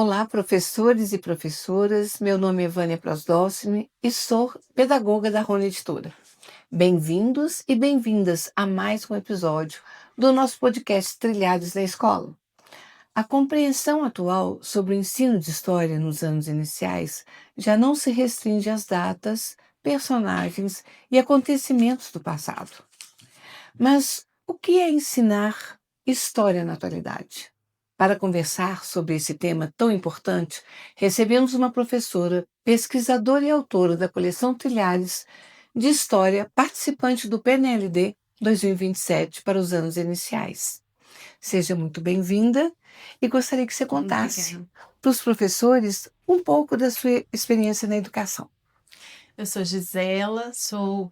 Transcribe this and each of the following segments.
Olá, professores e professoras. Meu nome é Vânia Prosdócine e sou pedagoga da Rona Editora. Bem-vindos e bem-vindas a mais um episódio do nosso podcast Trilhados na Escola. A compreensão atual sobre o ensino de história nos anos iniciais já não se restringe às datas, personagens e acontecimentos do passado. Mas o que é ensinar história na atualidade? Para conversar sobre esse tema tão importante, recebemos uma professora, pesquisadora e autora da coleção Trilhares de História, participante do PNLD 2027 para os anos iniciais. Seja muito bem-vinda e gostaria que você contasse para os professores um pouco da sua experiência na educação. Eu sou Gisela, sou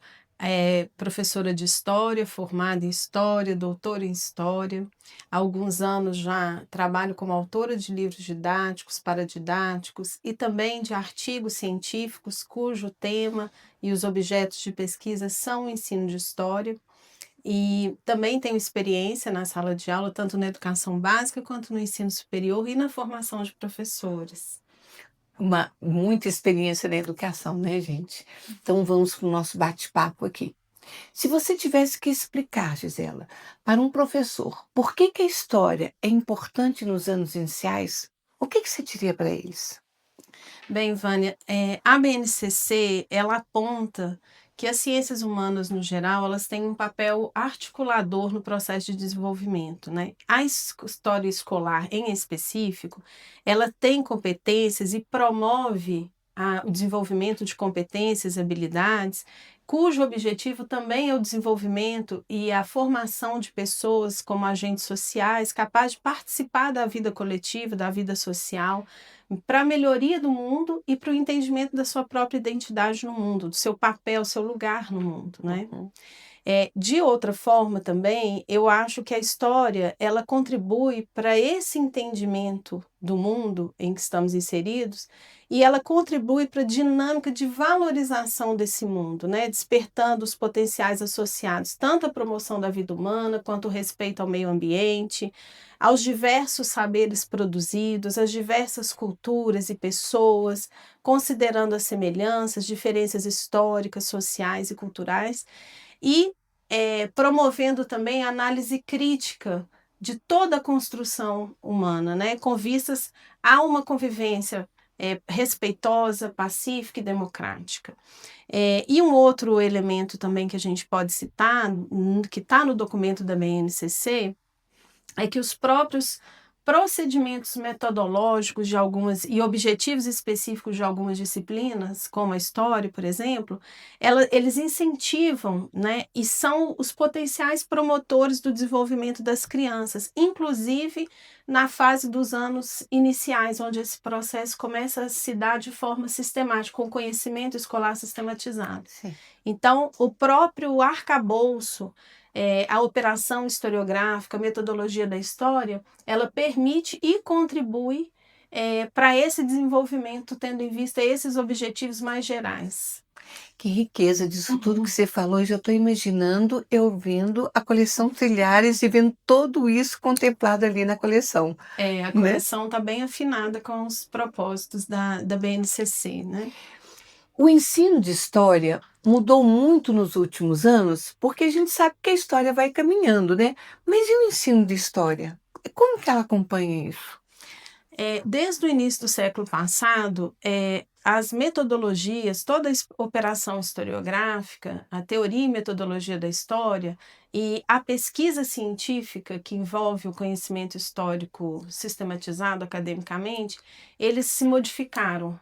professora de História, formada em História, doutora em História. Há alguns anos já trabalho como autora de livros didáticos, paradidáticos e também de artigos científicos cujo tema e os objetos de pesquisa são o ensino de História. E também tenho experiência na sala de aula, tanto na educação básica quanto no ensino superior e na formação de professores. Muita experiência na educação, né, gente? Então vamos para o nosso bate-papo aqui. Se você tivesse que explicar, Gisela, para um professor por que a história é importante nos anos iniciais, o que você diria para eles? Bem, Vânia, a BNCC, ela aponta que as ciências humanas, no geral, elas têm um papel articulador no processo de desenvolvimento, né? A história escolar, em específico, ela tem competências e promove o desenvolvimento de competências e habilidades, cujo objetivo também é o desenvolvimento e a formação de pessoas como agentes sociais, capazes de participar da vida coletiva, da vida social, para a melhoria do mundo e para o entendimento da sua própria identidade no mundo, do seu papel, seu lugar no mundo, né? Uhum. De outra forma também, eu acho que a história, ela contribui para esse entendimento do mundo em que estamos inseridos e ela contribui para a dinâmica de valorização desse mundo, né? Despertando os potenciais associados tanto à promoção da vida humana quanto ao respeito ao meio ambiente, aos diversos saberes produzidos, às diversas culturas e pessoas, considerando as semelhanças, diferenças históricas, sociais e culturais, e promovendo também a análise crítica de toda a construção humana, né, com vistas a uma convivência respeitosa, pacífica e democrática. E um outro elemento também que a gente pode citar, que está no documento da BNCC, é que os próprios procedimentos metodológicos de algumas e objetivos específicos de algumas disciplinas, como a história, por exemplo, eles incentivam, né, e são os potenciais promotores do desenvolvimento das crianças, inclusive na fase dos anos iniciais, onde esse processo começa a se dar de forma sistemática, com conhecimento escolar sistematizado. Sim. Então, o próprio arcabouço, a operação historiográfica, a metodologia da história, ela permite e contribui para esse desenvolvimento, tendo em vista esses objetivos mais gerais. Que riqueza disso tudo que você falou. Eu já estou imaginando eu vendo a coleção Trilhares e vendo tudo isso contemplado ali na coleção, A né? coleção está bem afinada com os propósitos da BNCC, né? O ensino de história mudou muito nos últimos anos, porque a gente sabe que a história vai caminhando, né? Mas e o ensino de história? Como que ela acompanha isso? Desde o início do século passado, as metodologias, toda a operação historiográfica, a teoria e metodologia da história e a pesquisa científica que envolve o conhecimento histórico sistematizado academicamente, eles se modificaram.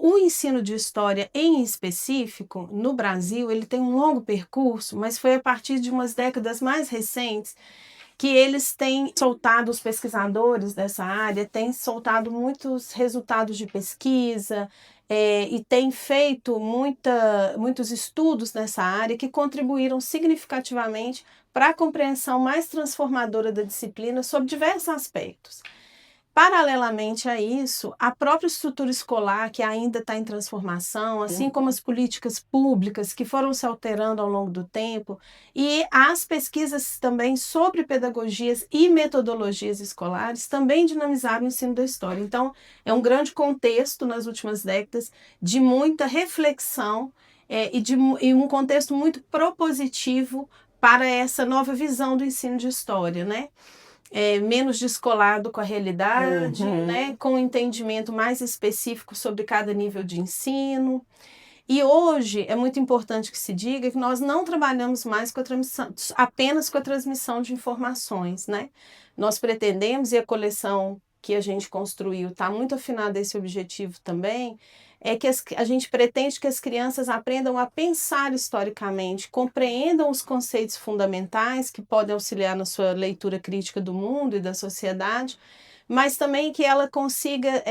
O ensino de história em específico, no Brasil, ele tem um longo percurso, mas foi a partir de umas décadas mais recentes que eles têm soltado, os pesquisadores dessa área têm soltado muitos resultados de pesquisa e têm feito muitos estudos nessa área que contribuíram significativamente para a compreensão mais transformadora da disciplina sob diversos aspectos. Paralelamente a isso, a própria estrutura escolar, que ainda está em transformação, assim como as políticas públicas que foram se alterando ao longo do tempo, e as pesquisas também sobre pedagogias e metodologias escolares também dinamizaram o ensino da história. Então, é um grande contexto nas últimas décadas de muita reflexão e um contexto muito propositivo para essa nova visão do ensino de história, né? Menos descolado com a realidade, né? Com um entendimento mais específico sobre cada nível de ensino. E hoje é muito importante que se diga que nós não trabalhamos mais com a transmissão, apenas com a transmissão de informações, né? Nós pretendemos, e a coleção que a gente construiu está muito afinada a esse objetivo também, é que a gente pretende que as crianças aprendam a pensar historicamente, compreendam os conceitos fundamentais que podem auxiliar na sua leitura crítica do mundo e da sociedade, mas também que ela consiga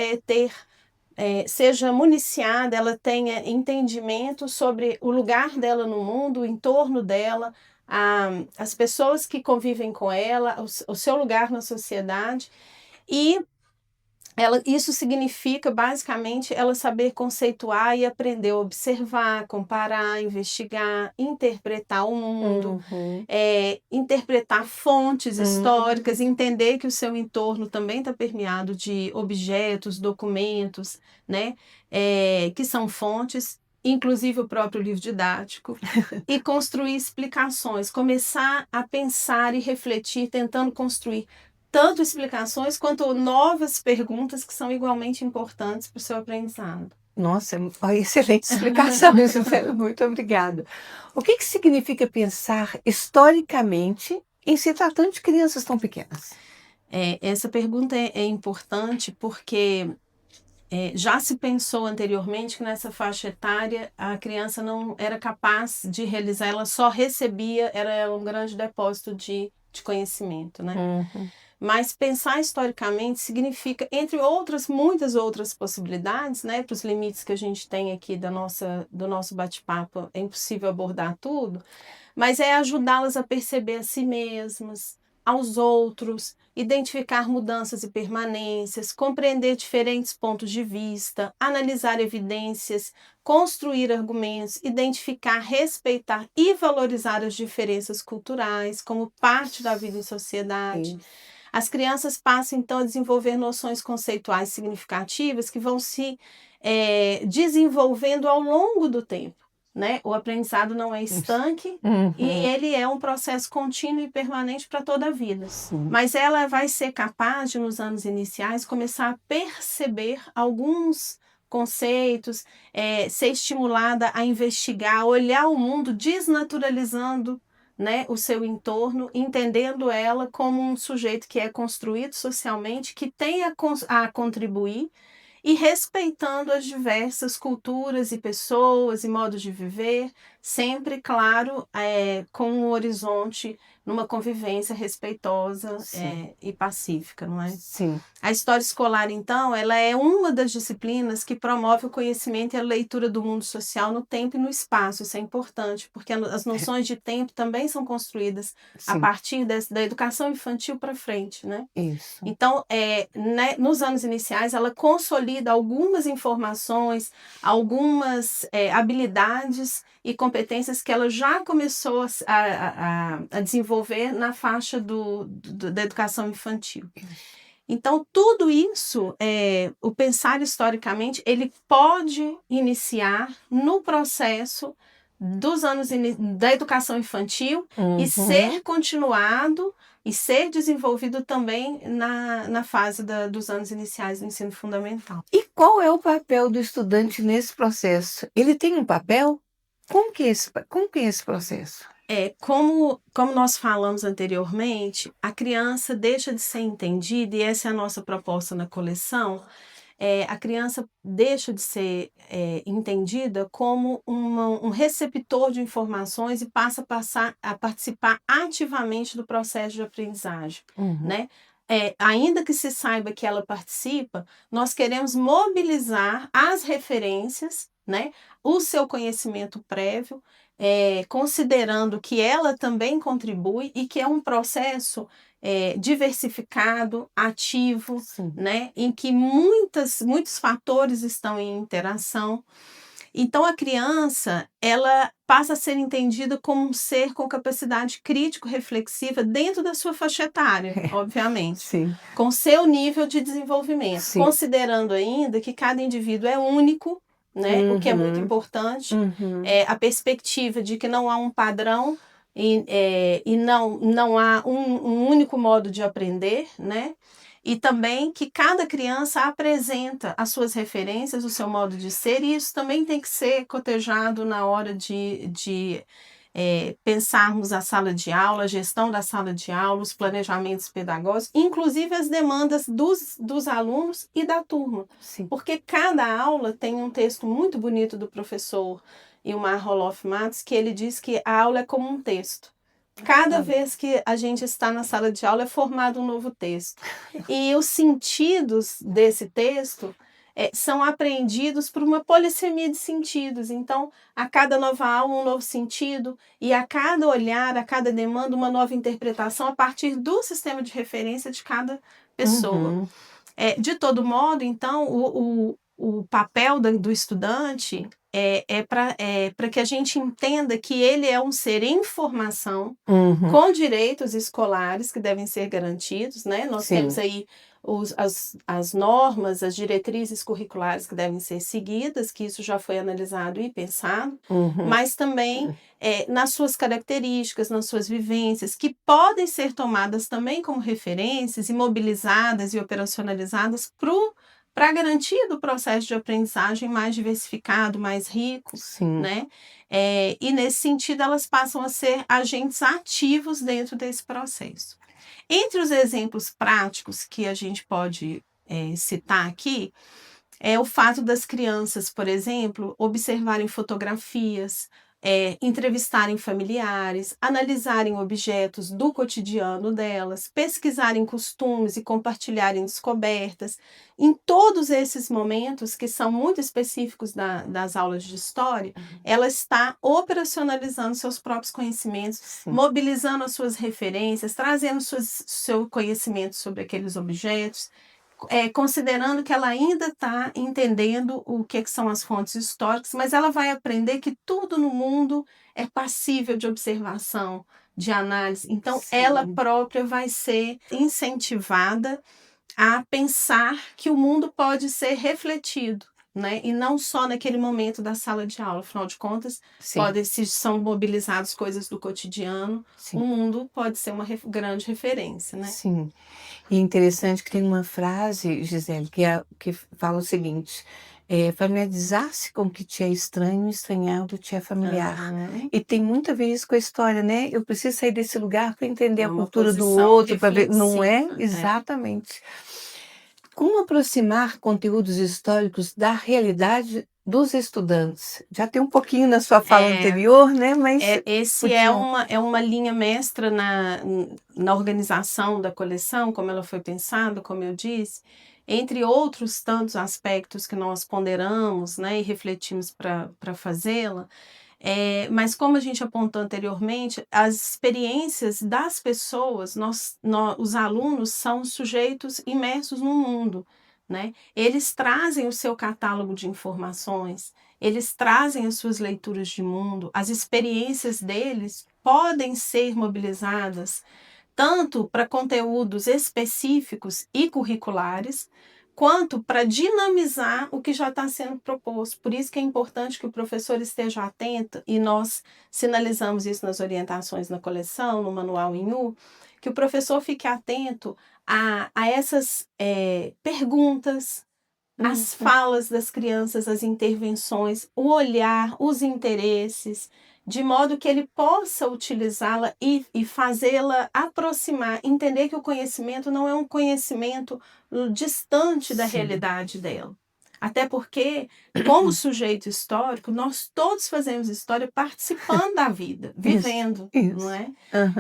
seja municiada, ela tenha entendimento sobre o lugar dela no mundo, o entorno dela, as pessoas que convivem com ela, o seu lugar na sociedade. E isso significa, basicamente, ela saber conceituar e aprender a observar, comparar, investigar, interpretar o mundo, interpretar fontes históricas, entender que o seu entorno também está permeado de objetos, documentos, né, que são fontes, inclusive o próprio livro didático, e construir explicações, começar a pensar e refletir, tentando construir tanto explicações quanto novas perguntas que são igualmente importantes para o seu aprendizado. Nossa, uma excelente explicação, Isabela, muito obrigada. O que significa pensar historicamente em se tratando de crianças tão pequenas? Essa pergunta é importante porque já se pensou anteriormente que nessa faixa etária a criança não era capaz de realizar, ela só recebia, era um grande depósito de conhecimento, né? Mas pensar historicamente significa, entre outras, muitas outras possibilidades, né, para os limites que a gente tem aqui do nosso bate-papo, é impossível abordar tudo, mas é ajudá-las a perceber a si mesmas, aos outros, identificar mudanças e permanências, compreender diferentes pontos de vista, analisar evidências, construir argumentos, identificar, respeitar e valorizar as diferenças culturais como parte da vida em sociedade. As crianças passam, então, a desenvolver noções conceituais significativas que vão se desenvolvendo ao longo do tempo, né? O aprendizado não é estanque e ele é um processo contínuo e permanente para toda a vida. Mas ela vai ser capaz de, nos anos iniciais, começar a perceber alguns conceitos, ser estimulada a investigar, a olhar o mundo desnaturalizando, né, o seu entorno, entendendo ela como um sujeito que é construído socialmente, que tem a contribuir e respeitando as diversas culturas e pessoas e modos de viver, sempre, claro, com um horizonte, numa convivência respeitosa e pacífica, não é? Sim. A história escolar, então, ela é uma das disciplinas que promove o conhecimento e a leitura do mundo social no tempo e no espaço. Isso é importante, porque as noções de tempo também são construídas a partir da educação infantil para frente, né? Isso. Então, nos anos iniciais, ela consolida algumas informações, algumas habilidades e competências que ela já começou a desenvolver na faixa da educação infantil. Então, tudo isso, o pensar historicamente, ele pode iniciar no processo dos anos da educação infantil e ser continuado e ser desenvolvido também na fase dos anos iniciais do ensino fundamental. E qual é o papel do estudante nesse processo? Ele tem um papel? Como que é esse processo? Como nós falamos anteriormente, a criança deixa de ser entendida, e essa é a nossa proposta na coleção, a criança deixa de ser entendida como um receptor de informações e passa a participar ativamente do processo de aprendizagem, né? Ainda que se saiba que ela participa, nós queremos mobilizar as referências, né? O seu conhecimento prévio, considerando que ela também contribui e que é um processo diversificado, ativo, Sim. né? Em que muitos fatores estão em interação. Então, a criança, ela passa a ser entendida como um ser com capacidade crítico-reflexiva dentro da sua faixa etária, obviamente, Sim. com seu nível de desenvolvimento, Sim. considerando ainda que cada indivíduo é único, né? O que é muito importante, a perspectiva de que não há um padrão e não há um único modo de aprender, né? E também que cada criança apresenta as suas referências, o seu modo de ser, e isso também tem que ser cotejado na hora de pensarmos a sala de aula, a gestão da sala de aula, os planejamentos pedagógicos, inclusive as demandas dos alunos e da turma. Sim. Porque cada aula tem um texto muito bonito do professor Ilmar Roloff Matos, que ele diz que a aula é como um texto. Cada vez que a gente está na sala de aula é formado um novo texto. E os sentidos desse texto são apreendidos por uma polissemia de sentidos. Então, a cada nova aula, um novo sentido, e a cada olhar, a cada demanda, uma nova interpretação a partir do sistema de referência de cada pessoa. De todo modo, então, o papel do estudante é para que a gente entenda que ele é um ser em formação, com direitos escolares que devem ser garantidos, né? Nós temos aí as normas, as diretrizes curriculares que devem ser seguidas, que isso já foi analisado e pensado, mas também nas suas características, nas suas vivências, que podem ser tomadas também como referências e mobilizadas e operacionalizadas para a garantia do processo de aprendizagem mais diversificado, mais rico, né? E nesse sentido elas passam a ser agentes ativos dentro desse processo. Entre os exemplos práticos que a gente pode citar aqui, é o fato das crianças, por exemplo, observarem fotografias, entrevistarem familiares, analisarem objetos do cotidiano delas, pesquisarem costumes e compartilharem descobertas. Em todos esses momentos, que são muito específicos das aulas de história, ela está operacionalizando seus próprios conhecimentos, mobilizando as suas referências, trazendo seu conhecimento sobre aqueles objetos, considerando que ela ainda está entendendo o que são as fontes históricas, mas ela vai aprender que tudo no mundo é passível de observação, de análise. Então, ela própria vai ser incentivada a pensar que o mundo pode ser refletido, né? E não só naquele momento da sala de aula. Afinal de contas, se são mobilizadas coisas do cotidiano, o mundo pode ser uma grande referência, né? Sim. E é interessante que tem uma frase, Gisele, que fala o seguinte: familiarizar-se com o que te é estranho, estranhar o que te é familiar. E tem muito a ver isso com a história, né? Eu preciso sair desse lugar para entender a cultura do outro, para ver. Não é? Exatamente. Como aproximar conteúdos históricos da realidade dos estudantes? Já tem um pouquinho na sua fala anterior, né? Mas esse é uma linha mestra na organização da coleção, como ela foi pensada, como eu disse, entre outros tantos aspectos que nós ponderamos, né, e refletimos para fazê-la. Mas como a gente apontou anteriormente, as experiências das pessoas, os alunos são sujeitos imersos no mundo, né? Eles trazem o seu catálogo de informações, eles trazem as suas leituras de mundo, as experiências deles podem ser mobilizadas tanto para conteúdos específicos e curriculares, quanto para dinamizar o que já está sendo proposto. Por isso que é importante que o professor esteja atento, e nós sinalizamos isso nas orientações na coleção, no manual em U, que o professor fique atento a essas perguntas, as falas das crianças, as intervenções, o olhar, os interesses, de modo que ele possa utilizá-la e fazê-la aproximar, entender que o conhecimento não é um conhecimento distante da realidade dela. Até porque, como sujeito histórico, nós todos fazemos história participando da vida, vivendo, não é?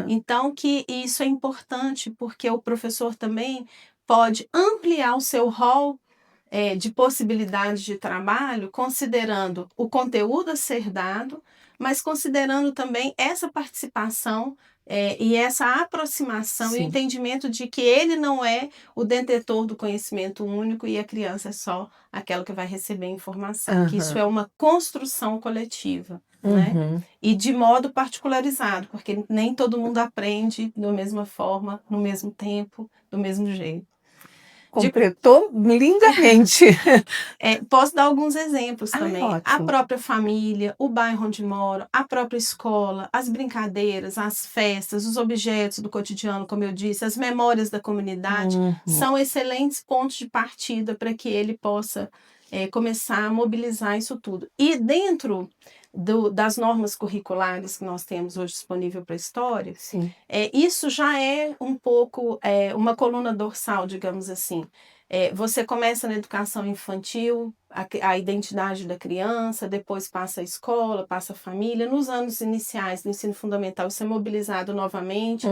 Então, que isso é importante, porque o professor também pode ampliar o seu rol de possibilidades de trabalho, considerando o conteúdo a ser dado, mas considerando também essa participação e essa aproximação e o Sim. entendimento de que ele não é o detentor do conhecimento único e a criança é só aquela que vai receber a informação, que isso Aham. é uma construção coletiva, né? Uhum. E de modo particularizado, porque nem todo mundo aprende da mesma forma, no mesmo tempo, do mesmo jeito. Completou lindamente. Posso dar alguns exemplos Ai, também. A ótimo. própria família, o bairro onde moro, a própria escola, as brincadeiras, as festas, os objetos do cotidiano, como eu disse, as memórias da comunidade, Uhum. são excelentes pontos de partida para que ele possa começar a mobilizar isso tudo. E dentro das normas curriculares que nós temos hoje disponível para a história, Sim. isso já é um pouco uma coluna dorsal, digamos assim. Você começa na educação infantil, a identidade da criança, depois passa a escola, passa a família. Nos anos iniciais do ensino fundamental, isso é mobilizado novamente,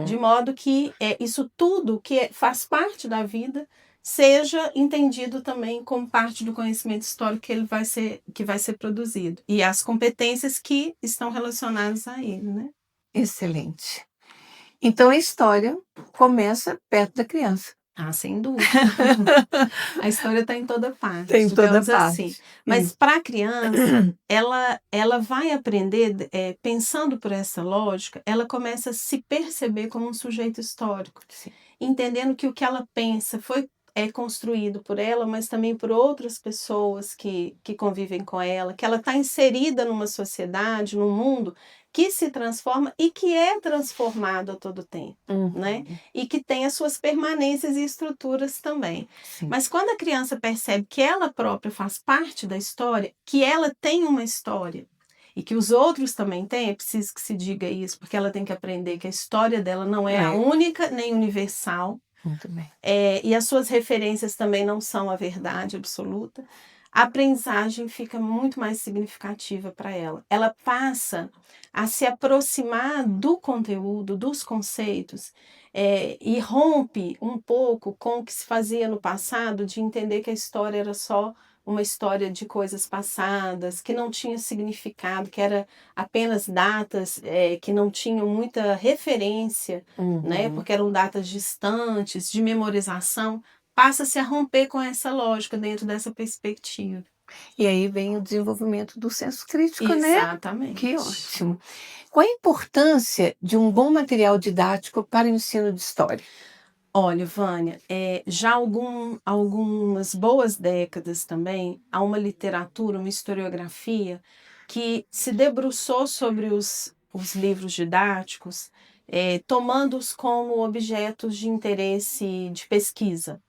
de Uhum. modo que isso tudo que faz parte da vida seja entendido também como parte do conhecimento histórico que vai ser produzido. E as competências que estão relacionadas a ele, né? Excelente. Então a história começa perto da criança. Ah, sem dúvida. A história está em toda parte, Tem toda digamos assim. parte. Mas Isso. para a criança, ela vai aprender, pensando por essa lógica, ela começa a se perceber como um sujeito histórico, Sim. entendendo que o que ela pensa é construído por ela, mas também por outras pessoas que convivem com ela, que ela está inserida numa sociedade, num mundo que se transforma e que é transformado a todo tempo, né? Uhum. E que tem as suas permanências e estruturas também. Sim. Mas quando a criança percebe que ela própria faz parte da história, que ela tem uma história e que os outros também têm, é preciso que se diga isso, porque ela tem que aprender que a história dela não é a É. única nem universal, Muito bem. e as suas referências também não são a verdade absoluta. A aprendizagem fica muito mais significativa para ela. Ela passa a se aproximar do conteúdo, dos conceitos, e rompe um pouco com o que se fazia no passado, de entender que a história era só uma história de coisas passadas, que não tinha significado, que era apenas datas que não tinham muita referência, né? Uhum. Porque eram datas distantes, de memorização. Passa-se a romper com essa lógica dentro dessa perspectiva. E aí vem o desenvolvimento do senso crítico, né? Que Exatamente. ótimo. Qual a importância de um bom material didático para o ensino de história? Olha, Vânia, já há algumas boas décadas também, há uma literatura, uma historiografia que se debruçou sobre os livros didáticos, tomando-os como objetos de interesse de pesquisa.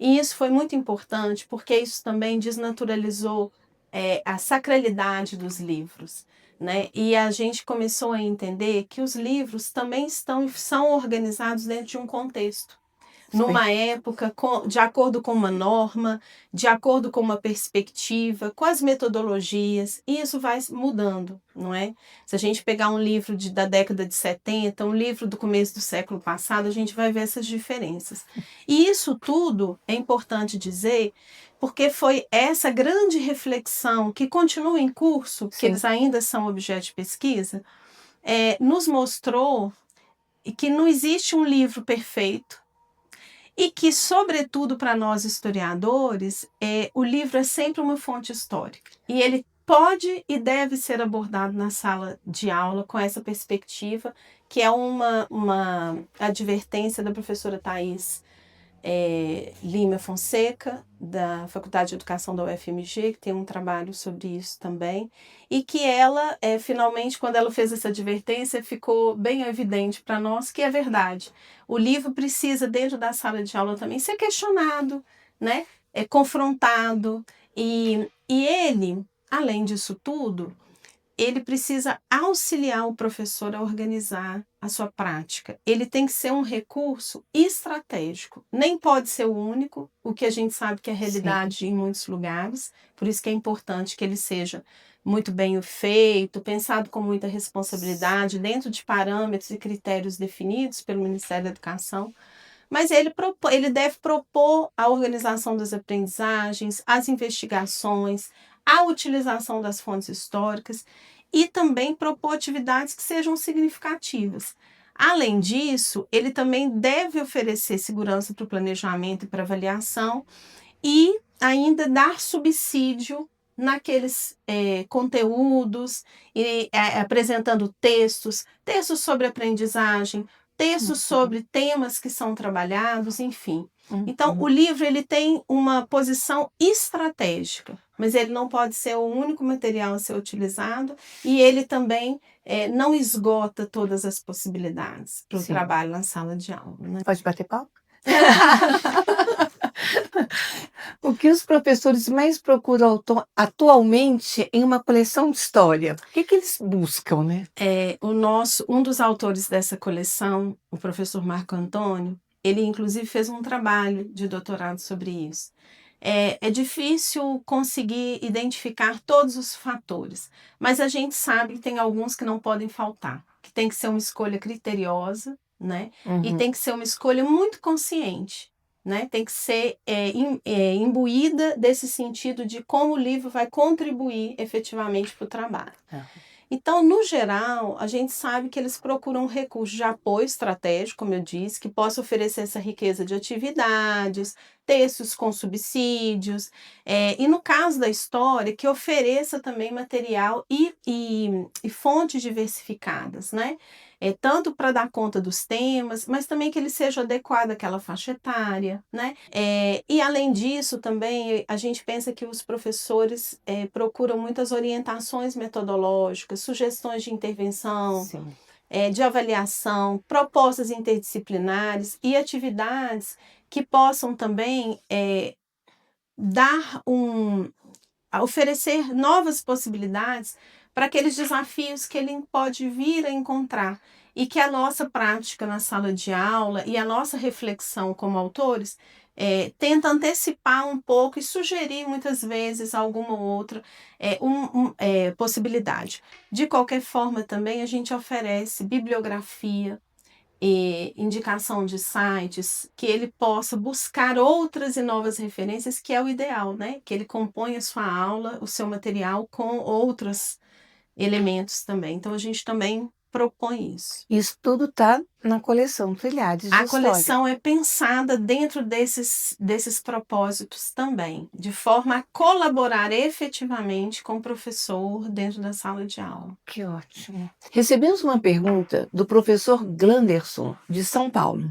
E isso foi muito importante porque isso também desnaturalizou a sacralidade dos livros, né? E a gente começou a entender que os livros também são organizados dentro de um contexto, Sim. numa época, de acordo com uma norma, de acordo com uma perspectiva, com as metodologias, e isso vai mudando, não é? Se a gente pegar um livro da década de 70, um livro do começo do século passado, a gente vai ver essas diferenças. E isso tudo é importante dizer, porque foi essa grande reflexão que continua em curso, que Sim. eles ainda são objeto de pesquisa, nos mostrou que não existe um livro perfeito, e que, sobretudo para nós historiadores, o livro é sempre uma fonte histórica. E ele pode e deve ser abordado na sala de aula com essa perspectiva, que é uma advertência da professora Thais Lima Fonseca, da Faculdade de Educação da UFMG, que tem um trabalho sobre isso também, e que ela, finalmente, quando ela fez essa advertência, ficou bem evidente para nós que é verdade. O livro precisa, dentro da sala de aula também, ser questionado, né? Confrontado, e ele, além disso tudo, ele precisa auxiliar o professor a organizar a sua prática. Ele tem que ser um recurso estratégico. Nem pode ser o único, o que a gente sabe que é realidade em muitos lugares. Por isso que é importante que ele seja muito bem feito, pensado com muita responsabilidade, dentro de parâmetros e critérios definidos pelo Ministério da Educação. Mas ele deve propor a organização das aprendizagens, as investigações, a utilização das fontes históricas e também propor atividades que sejam significativas. Além disso, ele também deve oferecer segurança para o planejamento e para avaliação e ainda dar subsídio naqueles conteúdos, apresentando textos sobre aprendizagem, textos sobre temas que são trabalhados, enfim. Então, o livro ele tem uma posição estratégica, mas ele não pode ser o único material a ser utilizado e ele também não esgota todas as possibilidades para o Sim. trabalho na sala de aula, né? Pode bater palma? O que os professores mais procuram atualmente em uma coleção de história? O que eles buscam, né? Um dos autores dessa coleção, o professor Marco Antônio, ele inclusive fez um trabalho de doutorado sobre isso. É difícil conseguir identificar todos os fatores, mas a gente sabe que tem alguns que não podem faltar, que tem que ser uma escolha criteriosa, né? E tem que ser uma escolha muito consciente, né? Tem que ser imbuída desse sentido de como o livro vai contribuir efetivamente para o trabalho. Então, no geral, a gente sabe que eles procuram um recurso de apoio estratégico, como eu disse, que possa oferecer essa riqueza de atividades, textos com subsídios, e no caso da história, que ofereça também material e fontes diversificadas, né? Tanto para dar conta dos temas, mas também que ele seja adequado àquela faixa etária, né? E além disso, também a gente pensa que os professores procuram muitas orientações metodológicas, sugestões de intervenção, de avaliação, propostas interdisciplinares e atividades que possam também oferecer novas possibilidades para aqueles desafios que ele pode vir a encontrar e que a nossa prática na sala de aula e a nossa reflexão como autores tenta antecipar um pouco e sugerir muitas vezes alguma outra possibilidade. De qualquer forma, também a gente oferece bibliografia, indicação de sites, que ele possa buscar outras e novas referências, que é o ideal, né? Que ele componha a sua aula, o seu material com outros elementos também. Então, a gente também propõe isso. Isso tudo está na coleção Trilhares de A História. coleção é pensada dentro desses propósitos também, de forma a colaborar efetivamente com o professor dentro da sala de aula. Que ótimo. Recebemos uma pergunta do professor Glanderson, de São Paulo.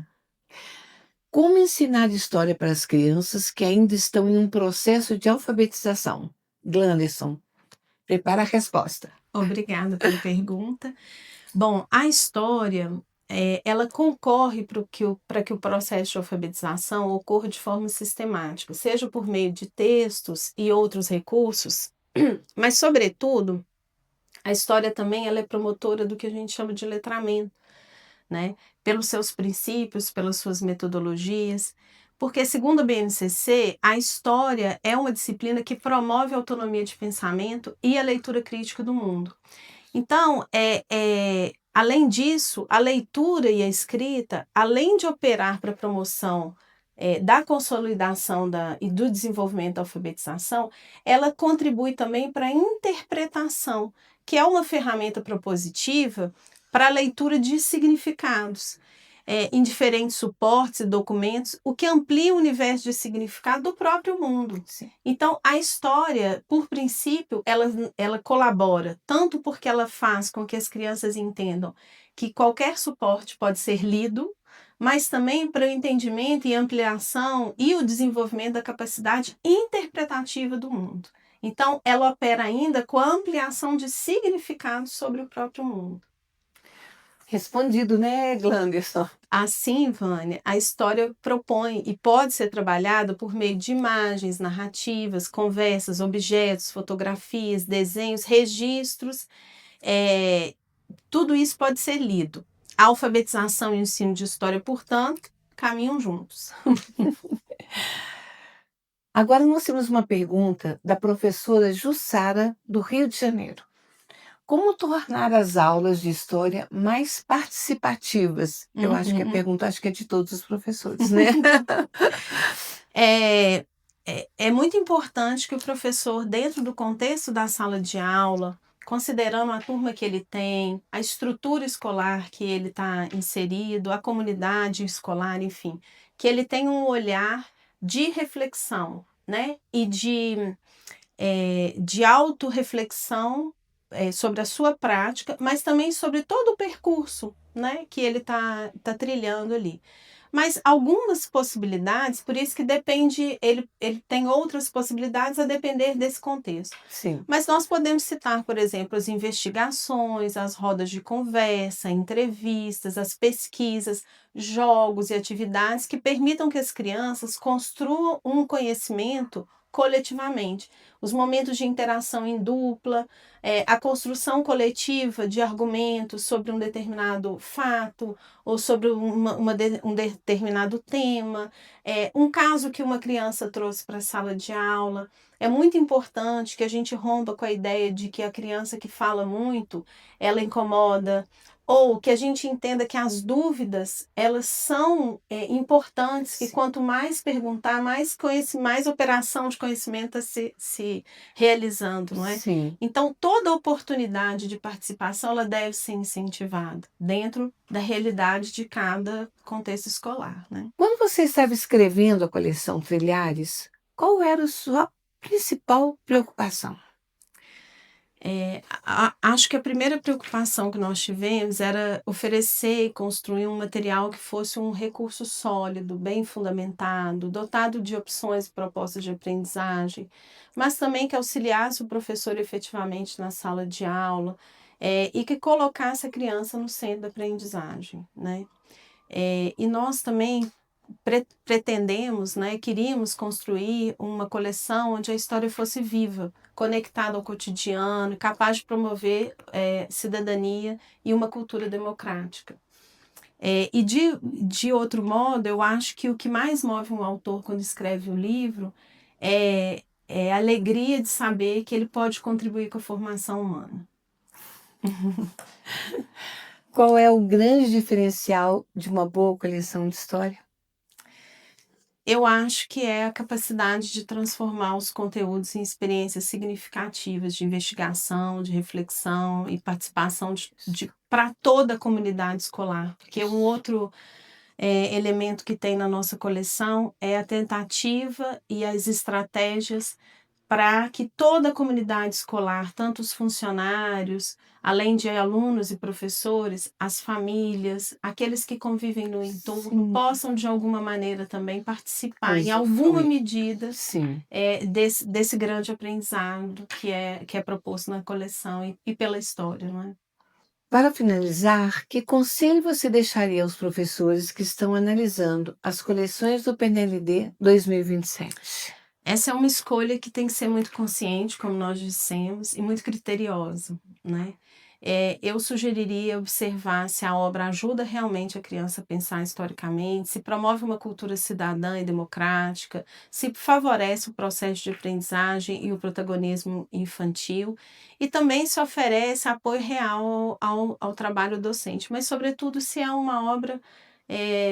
Como ensinar história para as crianças que ainda estão em um processo de alfabetização? Glanderson, prepara a resposta. Obrigada pela pergunta. Bom, a história, ela concorre para que o processo de alfabetização ocorra de forma sistemática, seja por meio de textos e outros recursos, mas, sobretudo, a história também ela é promotora do que a gente chama de letramento, né? Pelos seus princípios, pelas suas metodologias, porque, segundo a BNCC, a história é uma disciplina que promove a autonomia de pensamento e a leitura crítica do mundo. Então, além disso, a leitura e a escrita, além de operar para a promoção da consolidação e do desenvolvimento da alfabetização, ela contribui também para a interpretação, que é uma ferramenta propositiva para a leitura de significados em diferentes suportes e documentos, o que amplia o universo de significado do próprio mundo. Sim. Então, a história, por princípio, ela colabora, tanto porque ela faz com que as crianças entendam que qualquer suporte pode ser lido, mas também para o entendimento e ampliação e o desenvolvimento da capacidade interpretativa do mundo. Então, ela opera ainda com a ampliação de significados sobre o próprio mundo. Respondido, né, Glanderson? Assim, Vânia, a história propõe e pode ser trabalhada por meio de imagens, narrativas, conversas, objetos, fotografias, desenhos, registros. Tudo isso pode ser lido. A alfabetização e o ensino de história, portanto, caminham juntos. Agora nós temos uma pergunta da professora Jussara, do Rio de Janeiro. Como tornar as aulas de história mais participativas? Eu acho que a pergunta é de todos os professores, né? É muito importante que o professor, dentro do contexto da sala de aula, considerando a turma que ele tem, a estrutura escolar que ele está inserido, a comunidade escolar, enfim, que ele tem um olhar de reflexão, né? E de autorreflexão sobre a sua prática, mas também sobre todo o percurso, né, que ele tá trilhando ali. Mas algumas possibilidades, por isso que depende, ele tem outras possibilidades a depender desse contexto. Sim. Mas nós podemos citar, por exemplo, as investigações, as rodas de conversa, entrevistas, as pesquisas, jogos e atividades que permitam que as crianças construam um conhecimento coletivamente. Os momentos de interação em dupla, a construção coletiva de argumentos sobre um determinado fato ou sobre um determinado tema, um caso que uma criança trouxe para a sala de aula. É muito importante que a gente rompa com a ideia de que a criança que fala muito, ela incomoda, ou que a gente entenda que as dúvidas, elas são importantes, que quanto mais perguntar, mais operação de conhecimento se realizando, não é? Sim. Então, toda oportunidade de participação, ela deve ser incentivada dentro da realidade de cada contexto escolar, né? Quando você estava escrevendo a coleção Trilhares, qual era a sua principal preocupação? Acho que a primeira preocupação que nós tivemos era oferecer e construir um material que fosse um recurso sólido, bem fundamentado, dotado de opções e propostas de aprendizagem, mas também que auxiliasse o professor efetivamente na sala de aula, e que colocasse a criança no centro da aprendizagem, né? E nós também pretendemos, né, queríamos construir uma coleção onde a história fosse viva, conectada ao cotidiano, capaz de promover cidadania e uma cultura democrática. E de outro modo, eu acho que o que mais move um autor quando escreve um livro é a alegria de saber que ele pode contribuir com a formação humana. Qual é o grande diferencial de uma boa coleção de história? Eu acho que é a capacidade de transformar os conteúdos em experiências significativas de investigação, de reflexão e participação para toda a comunidade escolar. Porque um outro elemento que tem na nossa coleção é a tentativa e as estratégias para que toda a comunidade escolar, tanto os funcionários, além de alunos e professores, as famílias, aqueles que convivem no entorno, Sim. possam de alguma maneira também participar em Pois alguma foi. medida Sim. desse grande aprendizado que é proposto na coleção e pela história, não é? Para finalizar, que conselho você deixaria aos professores que estão analisando as coleções do PNLD 2027? Essa é uma escolha que tem que ser muito consciente, como nós dissemos, e muito criteriosa, né? Eu sugeriria observar se a obra ajuda realmente a criança a pensar historicamente, se promove uma cultura cidadã e democrática, se favorece o processo de aprendizagem e o protagonismo infantil, e também se oferece apoio real ao trabalho docente, mas, sobretudo, se é uma obra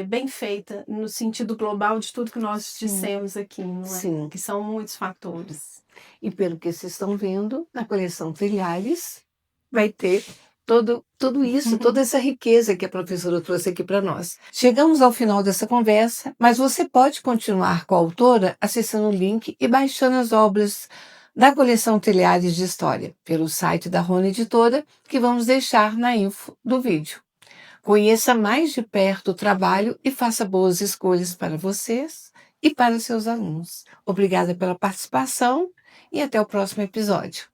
bem feita, no sentido global de tudo que nós Sim. dissemos aqui, não é? Sim. Que são muitos fatores. E pelo que vocês estão vendo, na coleção Trilhares vai ter tudo isso, toda essa riqueza que a professora trouxe aqui para nós. Chegamos ao final dessa conversa, mas você pode continuar com a autora acessando o link e baixando as obras da coleção Trilhares de História pelo site da Rony Editora, que vamos deixar na info do vídeo. Conheça mais de perto o trabalho e faça boas escolhas para vocês e para seus alunos. Obrigada pela participação e até o próximo episódio.